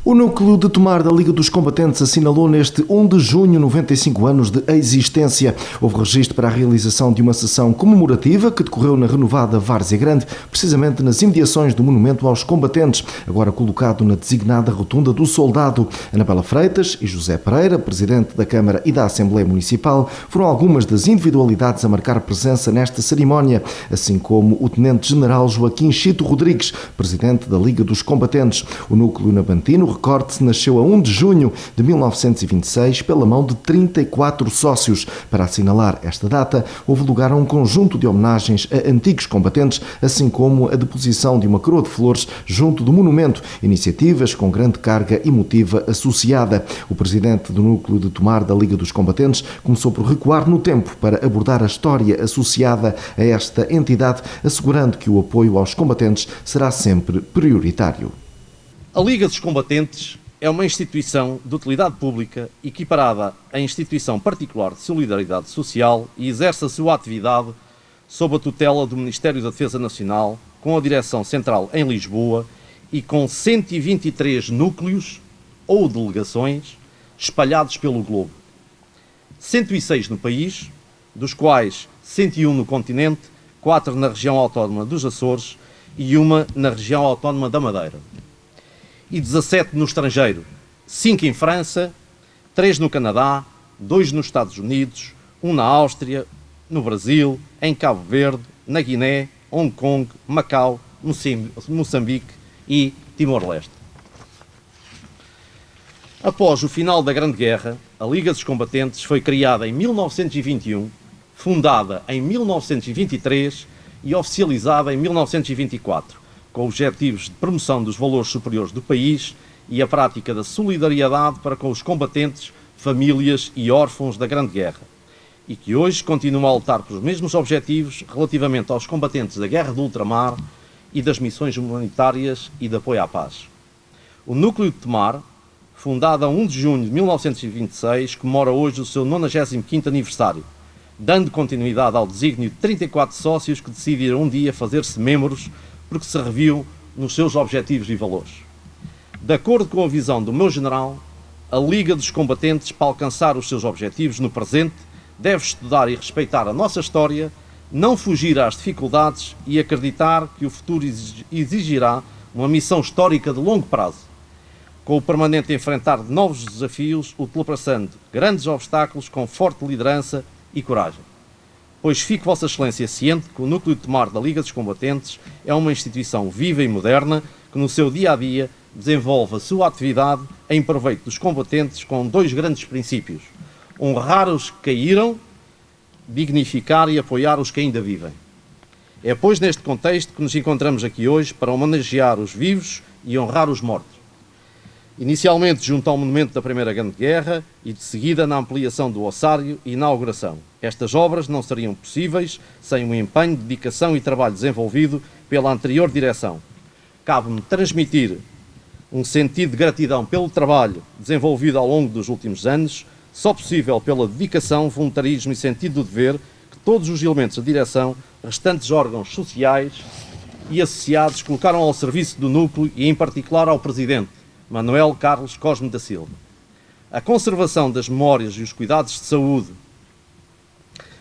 O núcleo de Tomar da Liga dos Combatentes assinalou neste 1 de junho 95 anos de existência. Houve registro para a realização de uma sessão comemorativa que decorreu na renovada Várzea Grande, precisamente nas imediações do Monumento aos Combatentes, agora colocado na designada Rotunda do Soldado. Anabela Freitas e José Pereira, presidente da Câmara e da Assembleia Municipal, foram algumas das individualidades a marcar presença nesta cerimónia, assim como o Tenente-General Joaquim Chito Rodrigues, presidente da Liga dos Combatentes. O núcleo nabantino, recorde-se, nasceu a 1 de junho de 1926 pela mão de 34 sócios. Para assinalar esta data, houve lugar a um conjunto de homenagens a antigos combatentes, assim como a deposição de uma coroa de flores junto do monumento, iniciativas com grande carga emotiva associada. O presidente do núcleo de Tomar da Liga dos Combatentes começou por recuar no tempo para abordar a história associada a esta entidade, assegurando que o apoio aos combatentes será sempre prioritário. A Liga dos Combatentes é uma instituição de utilidade pública equiparada à instituição particular de solidariedade social e exerce a sua atividade sob a tutela do Ministério da Defesa Nacional, com a direção central em Lisboa e com 123 núcleos ou delegações espalhados pelo globo. 106 no país, dos quais 101 no continente, 4 na região autónoma dos Açores e uma na região autónoma da Madeira. E 17 no estrangeiro, 5 em França, 3 no Canadá, 2 nos Estados Unidos, 1 na Áustria, no Brasil, em Cabo Verde, na Guiné, Hong Kong, Macau, Moçambique e Timor-Leste. Após o final da Grande Guerra, a Liga dos Combatentes foi criada em 1921, fundada em 1923 e oficializada em 1924. Com objetivos de promoção dos valores superiores do país e a prática da solidariedade para com os combatentes, famílias e órfãos da Grande Guerra, e que hoje continua a lutar pelos mesmos objetivos relativamente aos combatentes da Guerra do Ultramar e das missões humanitárias e de apoio à paz. O Núcleo de Tomar, fundado a 1 de junho de 1926, comemora hoje o seu 95º aniversário, dando continuidade ao desígnio de 34 sócios que decidiram um dia fazer-se membros porque se reviu nos seus objetivos e valores. De acordo com a visão do meu general, a Liga dos Combatentes, para alcançar os seus objetivos no presente, deve estudar e respeitar a nossa história, não fugir às dificuldades e acreditar que o futuro exigirá uma missão histórica de longo prazo, com o permanente enfrentar de novos desafios, ultrapassando grandes obstáculos com forte liderança e coragem. Pois fique Vossa Excelência ciente que o Núcleo de Tomar da Liga dos Combatentes é uma instituição viva e moderna que no seu dia-a-dia desenvolve a sua atividade em proveito dos combatentes com 2 grandes princípios: honrar os que caíram, dignificar e apoiar os que ainda vivem. É, pois, neste contexto que nos encontramos aqui hoje para homenagear os vivos e honrar os mortos. Inicialmente junto ao monumento da Primeira Grande Guerra e de seguida na ampliação do ossário e inauguração. Estas obras não seriam possíveis sem o empenho, dedicação e trabalho desenvolvido pela anterior direção. Cabe-me transmitir um sentido de gratidão pelo trabalho desenvolvido ao longo dos últimos anos, só possível pela dedicação, voluntarismo e sentido do dever que todos os elementos da direção, restantes órgãos sociais e associados colocaram ao serviço do núcleo e em particular ao Presidente, Manuel Carlos Cosme da Silva. A conservação das memórias e os cuidados de saúde,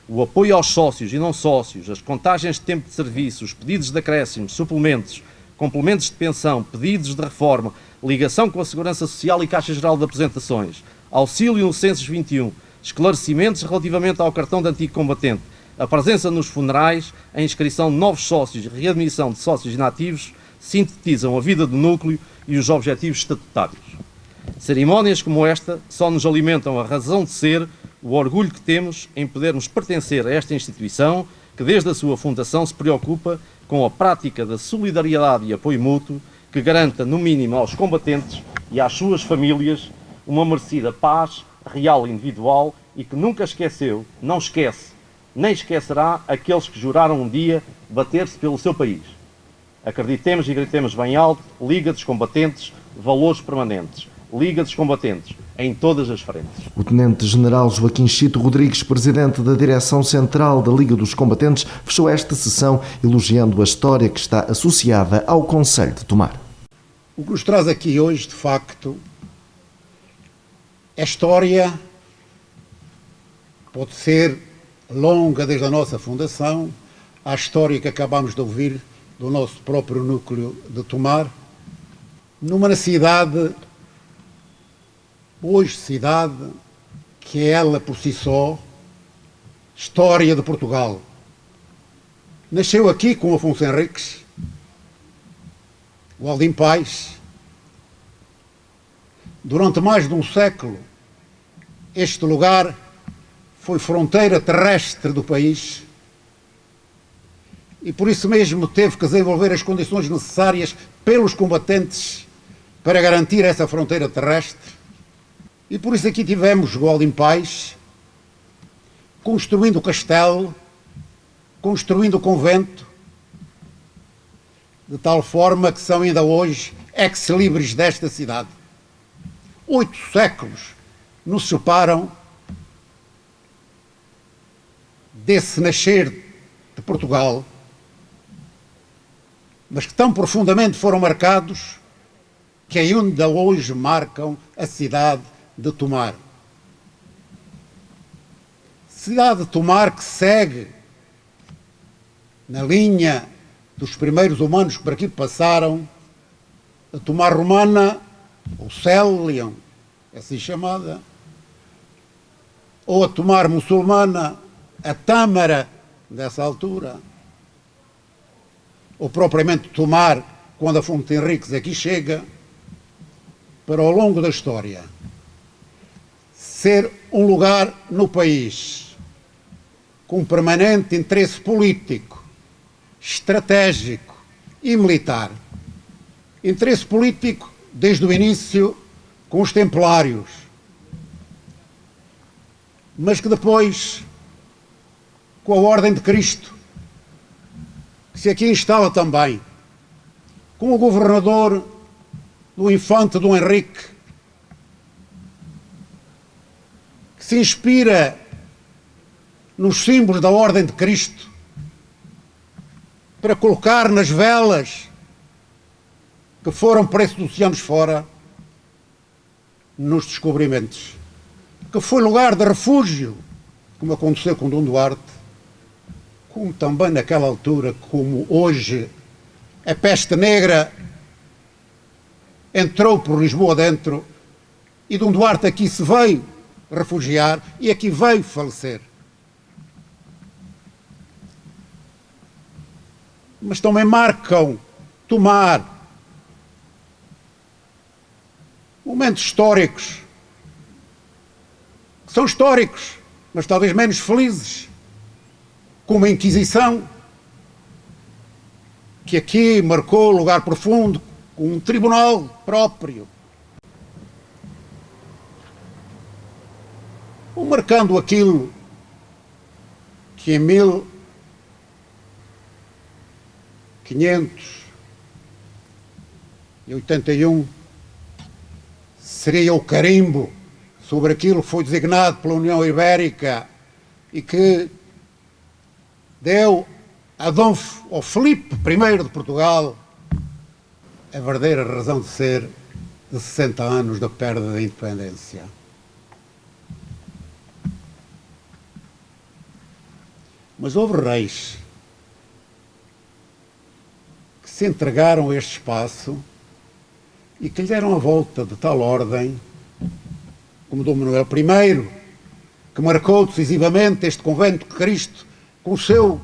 o apoio aos sócios e não sócios, as contagens de tempo de serviço, os pedidos de acréscimos, suplementos, complementos de pensão, pedidos de reforma, ligação com a Segurança Social e Caixa Geral de Apresentações, auxílio no Census 21, esclarecimentos relativamente ao cartão de antigo combatente, a presença nos funerais, a inscrição de novos sócios e readmissão de sócios inativos sintetizam a vida do núcleo e os objetivos estatutários. Cerimónias como esta só nos alimentam a razão de ser, o orgulho que temos em podermos pertencer a esta instituição que desde a sua fundação se preocupa com a prática da solidariedade e apoio mútuo que garanta no mínimo aos combatentes e às suas famílias uma merecida paz real e individual e que nunca esqueceu, não esquece, nem esquecerá aqueles que juraram um dia bater-se pelo seu país. Acreditemos e gritemos bem alto: Liga dos Combatentes, valores permanentes. Liga dos Combatentes, em todas as frentes. O Tenente-General Joaquim Chito Rodrigues, presidente da Direção Central da Liga dos Combatentes, fechou esta sessão elogiando a história que está associada ao Conselho de Tomar. O que nos traz aqui hoje, de facto, é história, pode ser longa desde a nossa fundação, a história que acabamos de ouvir do nosso próprio núcleo de Tomar, numa cidade, hoje cidade, que é ela por si só, história de Portugal. Nasceu aqui com Afonso Henriques, o Aldim Pais. Durante mais de um século, este lugar foi fronteira terrestre do país e por isso mesmo teve que desenvolver as condições necessárias pelos combatentes para garantir essa fronteira terrestre. E por isso aqui tivemos o Aldim Pais construindo o castelo, construindo o convento, de tal forma que são ainda hoje ex-libris desta cidade. 8 séculos nos separam desse nascer de Portugal, mas que tão profundamente foram marcados que ainda hoje marcam a cidade de Tomar. Cidade de Tomar que segue na linha dos primeiros humanos que por aqui passaram, a Tomar romana, ou Célion, assim chamada, ou a Tomar muçulmana, a Tâmara, dessa altura, ou propriamente Tomar, quando Afonso Henriques aqui chega, para ao longo da história ser um lugar no país com permanente interesse político, estratégico e militar. Interesse político desde o início com os templários, mas que depois, com a Ordem de Cristo, que se aqui instala também, com o governador do infante Dom Henrique, que se inspira nos símbolos da Ordem de Cristo para colocar nas velas que foram preço dos oceanos fora nos descobrimentos, que foi lugar de refúgio, como aconteceu com Dom Duarte, como também naquela altura, como hoje, a peste negra entrou por Lisboa dentro e Dom Duarte aqui se veio refugiar e aqui veio falecer. Mas também marcam Tomar momentos históricos, que são históricos, mas talvez menos felizes, como a Inquisição, que aqui marcou lugar profundo, com um tribunal próprio, ou marcando aquilo que em 1581 seria o carimbo sobre aquilo que foi designado pela União Ibérica e que deu ao Filipe I de Portugal a verdadeira razão de ser de 60 anos da perda da independência. Mas houve reis que se entregaram a este espaço e que lhe deram a volta de tal ordem, como Dom Manuel I, que marcou decisivamente este convento de Cristo com o seu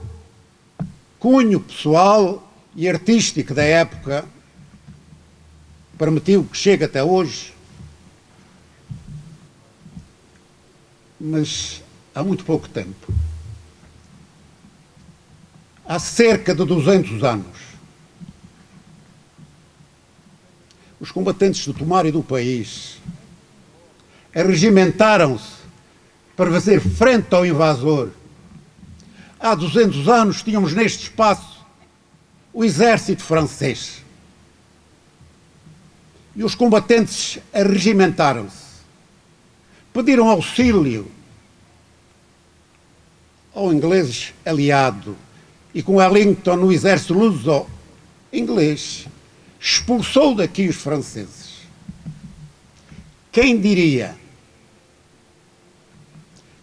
cunho pessoal e artístico da época, permitiu que chegue até hoje. Mas há muito pouco tempo, há cerca de 200 anos, os combatentes do Tomar e do país arregimentaram-se para fazer frente ao invasor. Há 200 anos tínhamos neste espaço o exército francês. E os combatentes arregimentaram-se, pediram auxílio ao inglês aliado, e com Wellington no exército luso-inglês, expulsou daqui os franceses. Quem diria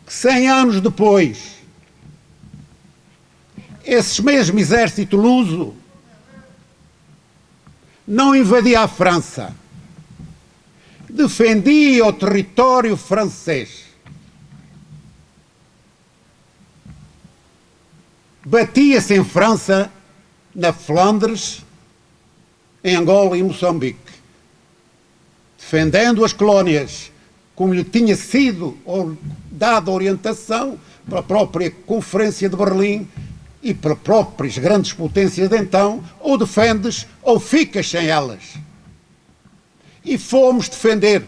que 100 anos depois, esse mesmo exército luso não invadia a França, defendia o território francês, batia-se em França, na Flandres, em Angola e Moçambique, defendendo as colónias, como lhe tinha sido dada orientação pela própria Conferência de Berlim e pelas próprias grandes potências de então, ou defendes ou ficas sem elas. E fomos defender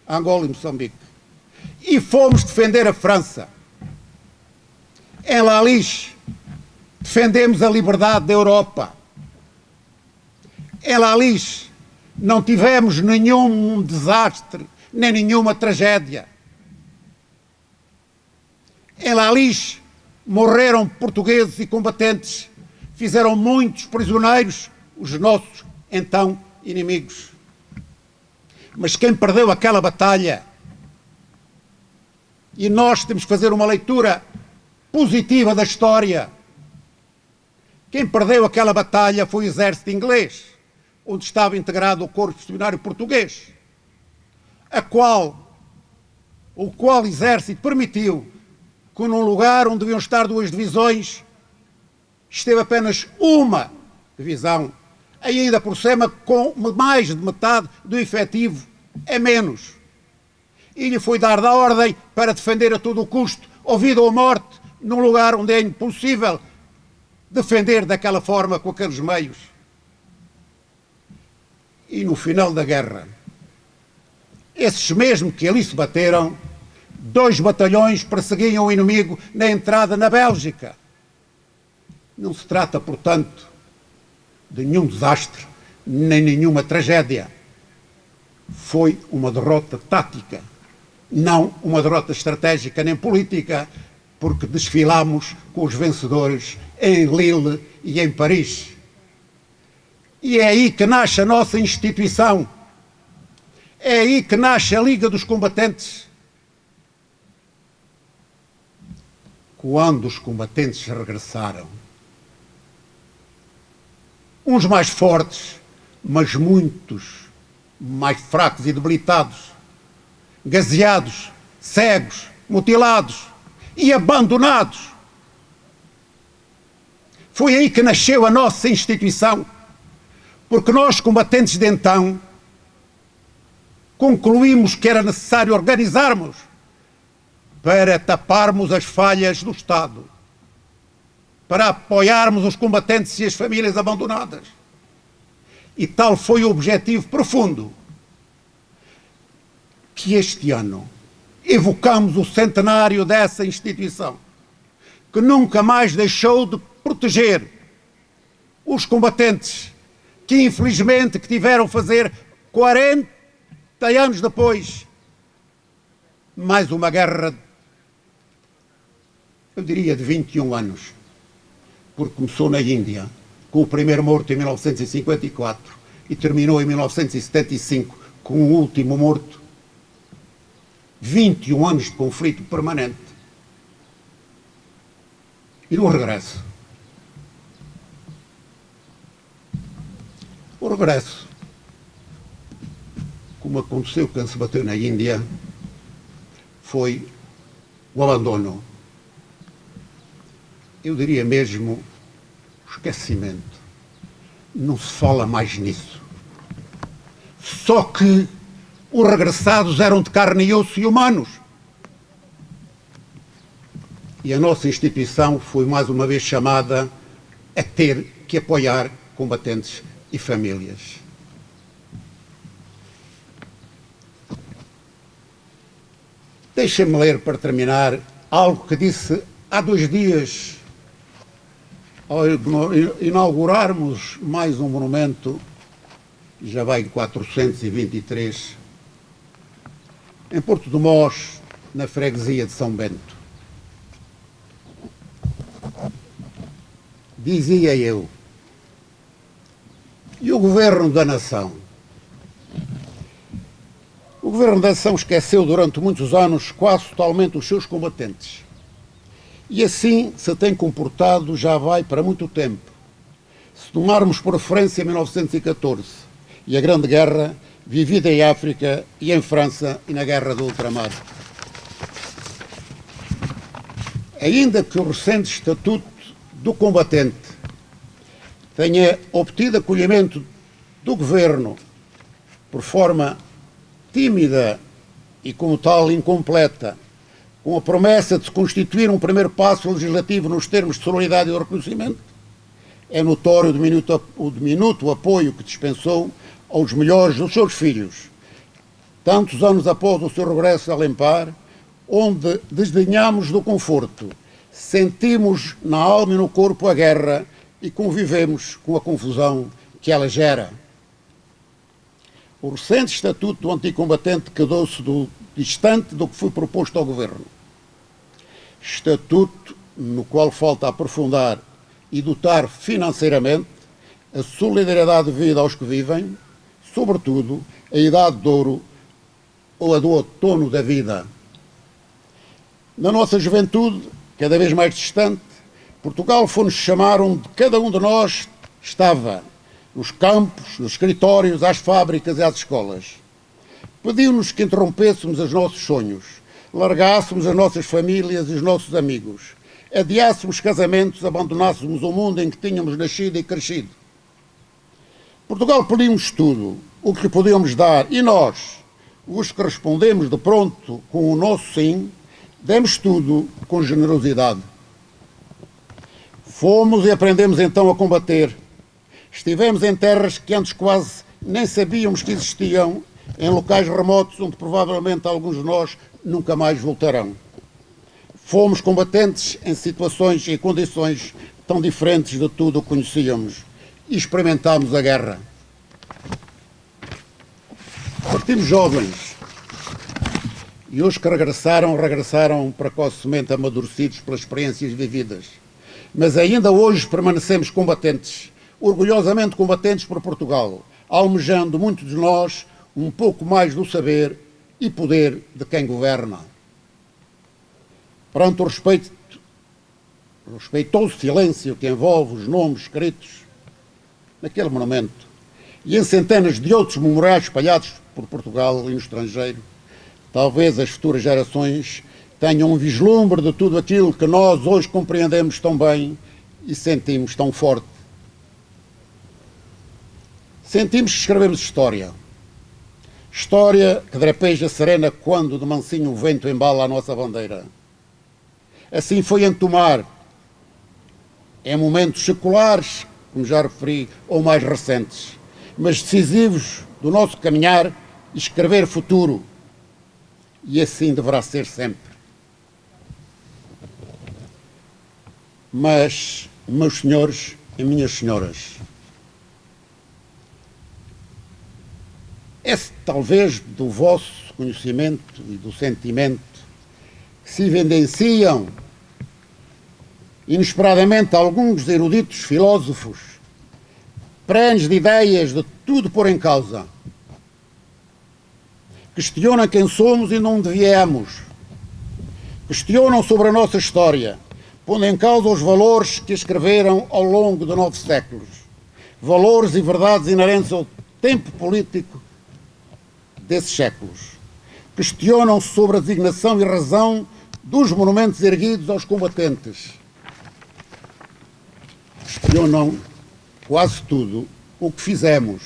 Angola e Moçambique. E fomos defender a França. Em Lalis, defendemos a liberdade da Europa. Em Lalis, não tivemos nenhum desastre, nem nenhuma tragédia. Em Lalis, morreram portugueses e combatentes, fizeram muitos prisioneiros, os nossos, então, inimigos. Mas quem perdeu aquela batalha, e nós temos que fazer uma leitura positiva da história, quem perdeu aquela batalha foi o exército inglês, onde estava integrado o corpo expedicionário português, o qual exército permitiu que num lugar onde deviam estar 2 divisões, esteve apenas uma divisão, ainda por cima com mais de metade do efetivo a menos. E lhe foi dar da ordem para defender a todo o custo, ou vida ou morte, num lugar onde é impossível defender daquela forma, com aqueles meios. E no final da guerra, esses mesmos que ali se bateram, 2 batalhões perseguiam o inimigo na entrada na Bélgica. Não se trata, portanto, de nenhum desastre, nem nenhuma tragédia. Foi uma derrota tática, não uma derrota estratégica nem política, porque desfilámos com os vencedores em Lille e em Paris. E é aí que nasce a nossa instituição. É aí que nasce a Liga dos Combatentes. Quando os combatentes regressaram, uns mais fortes, mas muitos mais fracos e debilitados, gaseados, cegos, mutilados e abandonados. Foi aí que nasceu a nossa instituição, porque nós, combatentes de então, concluímos que era necessário organizarmos para taparmos as falhas do Estado, para apoiarmos os combatentes e as famílias abandonadas. E tal foi o objetivo profundo que este ano evocamos o centenário dessa instituição, que nunca mais deixou de proteger os combatentes que infelizmente que tiveram a fazer 40 anos depois mais uma guerra, eu diria de 21 anos, porque começou na Índia com o primeiro morto em 1954 e terminou em 1975 com o último morto. 21 anos de conflito permanente. E no regresso? O regresso, como aconteceu quando se bateu na Índia, foi o abandono. Eu diria mesmo o esquecimento. Não se fala mais nisso. Só que os regressados eram de carne e osso e humanos. E a nossa instituição foi mais uma vez chamada a ter que apoiar combatentes e famílias. Deixem-me ler, para terminar, algo que disse há 2 dias, ao inaugurarmos mais um monumento, já vai em 423, em Porto de Mós, na freguesia de São Bento. Dizia eu, E o governo da nação? O governo da nação esqueceu durante muitos anos quase totalmente os seus combatentes. E assim se tem comportado já vai para muito tempo. Se tomarmos por referência 1914 e a Grande Guerra, vivida em África e em França e na Guerra do Ultramar. Ainda que o recente Estatuto do Combatente tenha obtido acolhimento do Governo por forma tímida e, como tal, incompleta, com a promessa de se constituir um primeiro passo legislativo nos termos de solidariedade e reconhecimento, é notório o diminuto apoio que dispensou aos melhores dos seus filhos, tantos anos após o seu regresso a Lempar, onde desdenhamos do conforto, sentimos na alma e no corpo a guerra e convivemos com a confusão que ela gera. O recente Estatuto do Anticombatente quedou-se distante do que foi proposto ao Governo. Estatuto no qual falta aprofundar e dotar financeiramente a solidariedade devida aos que vivem, sobretudo a idade de ouro ou a do outono da vida. Na nossa juventude, cada vez mais distante, Portugal foi-nos chamar onde cada um de nós estava, nos campos, nos escritórios, às fábricas e às escolas. Pediu-nos que interrompêssemos os nossos sonhos, largássemos as nossas famílias e os nossos amigos, adiássemos casamentos, abandonássemos o mundo em que tínhamos nascido e crescido. Portugal pediu-nos tudo o que podíamos dar e nós, os que respondemos de pronto com o nosso sim, demos tudo com generosidade. Fomos e aprendemos então a combater. Estivemos em terras que antes quase nem sabíamos que existiam, em locais remotos onde provavelmente alguns de nós nunca mais voltarão. Fomos combatentes em situações e condições tão diferentes de tudo o que conhecíamos e experimentámos a guerra. Partimos jovens e os que regressaram precocemente amadurecidos pelas experiências vividas. Mas ainda hoje permanecemos combatentes, orgulhosamente combatentes por Portugal, almejando muitos de nós um pouco mais do saber e poder de quem governa. Perante o respeitoso silêncio que envolve os nomes escritos naquele monumento e em centenas de outros memoriais espalhados por Portugal e no estrangeiro, talvez as futuras gerações tenham um vislumbre de tudo aquilo que nós hoje compreendemos tão bem e sentimos tão forte. Sentimos que escrevemos história. História que drapeja serena quando de mansinho o vento embala a nossa bandeira. Assim foi em Tomar, em momentos seculares, como já referi, ou mais recentes, mas decisivos do nosso caminhar e escrever futuro. E assim deverá ser sempre. Mas, meus senhores e minhas senhoras, é talvez do vosso conhecimento e do sentimento que se evidenciam inesperadamente alguns eruditos filósofos, prenhes de ideias de tudo pôr em causa, questionam quem somos e não onde viemos, questionam sobre a nossa história, pondo em causa os valores que escreveram ao longo de 9 séculos, valores e verdades inerentes ao tempo político desses séculos. Questionam sobre a designação e razão dos monumentos erguidos aos combatentes. Questionam quase tudo o que fizemos.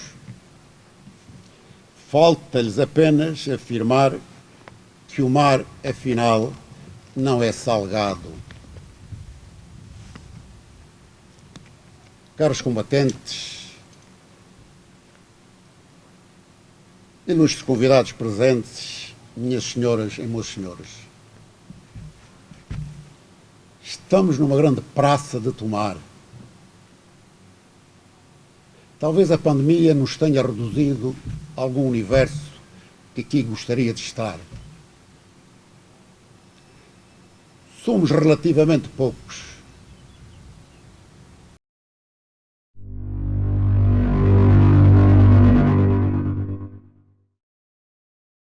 Falta-lhes apenas afirmar que o mar, afinal, não é salgado. Caros combatentes, ilustres convidados presentes, minhas senhoras e meus senhores, estamos numa grande praça de Tomar. Talvez a pandemia nos tenha reduzido a algum universo que aqui gostaria de estar. Somos relativamente poucos.